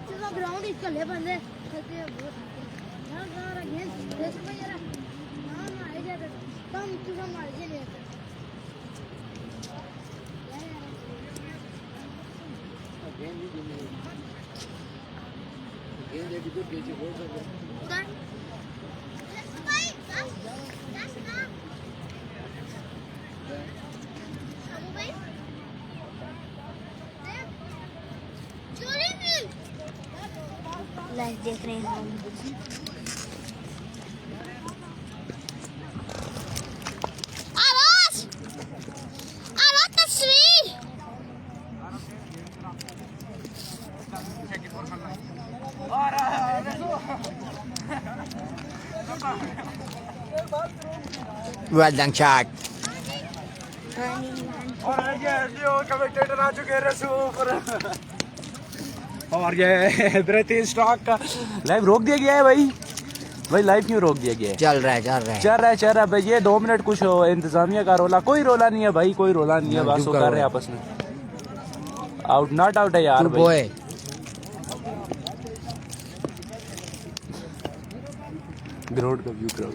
चलो ग्राउंड इसका ले बंदे खेलते हैं बहुत यार सारा गेम देख भाई यार हां ना आ जाए कम तुम मार के ले गेम देखी तो पीछे बहुत उधर भाई दस ना अबू भाई लाइव देख रहे हैं हम आवाज आवाज तस्वीर Well done, Chad. और ये जो कमेंटेटर आ चुके हैं रसूख और ये ब्रेथिंग स्टॉक का लाइव रोक दिया गया है भाई लाइव क्यों रोक दिया गया है? चल रहा है भाई ये 2 मिनट कुछ इंतजामिया का रोला कोई रोला नहीं है भाई कोई रोला नहीं है बस वो कर रहे हैं आपस में आउट नॉट आउट है यार भाई ग्राउंड का व्यू कराओ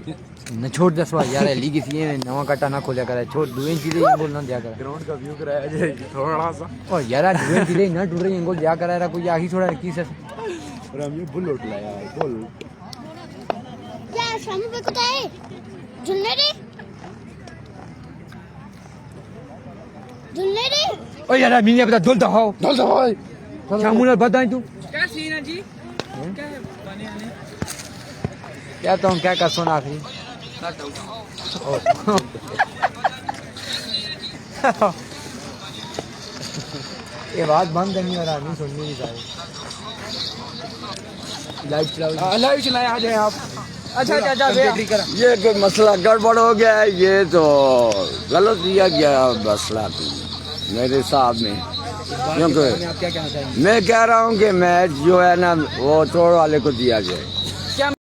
न छोड़ दस बार यार लीग इसलिए नवा कट्टा ना खोलिया करे छोड़ दुएं चीजें ये बोलना दिया कर ग्राउंड का व्यू कराया जाए थोड़ा सा और यार दुएं चीजें ना टूट रही इनको दिया करा रहा कोई आखिर थोड़ा की से और हम ये बुलेट लाया यार बोल क्या शाम पे कुछ है झुलने रे ओ यार मीने बता धुल दो शामू ने बताई तू क्या सीन है जी क्या है पानी आने क्या तो क्या कर सोना आखिरी ये बात बंद करनी और आदमी सुननी नहीं चाहिए लाइव चलाए आ जाए आप अच्छा ये कोई मसला गड़बड़ हो गया है ये तो गलत दिया गया मसला मेरे हिसाब में क्योंकि आप क्या कहना चाहेंगे मैं कह रहा हूँ कि मैच जो है ना वो चोर वाले को दिया जाए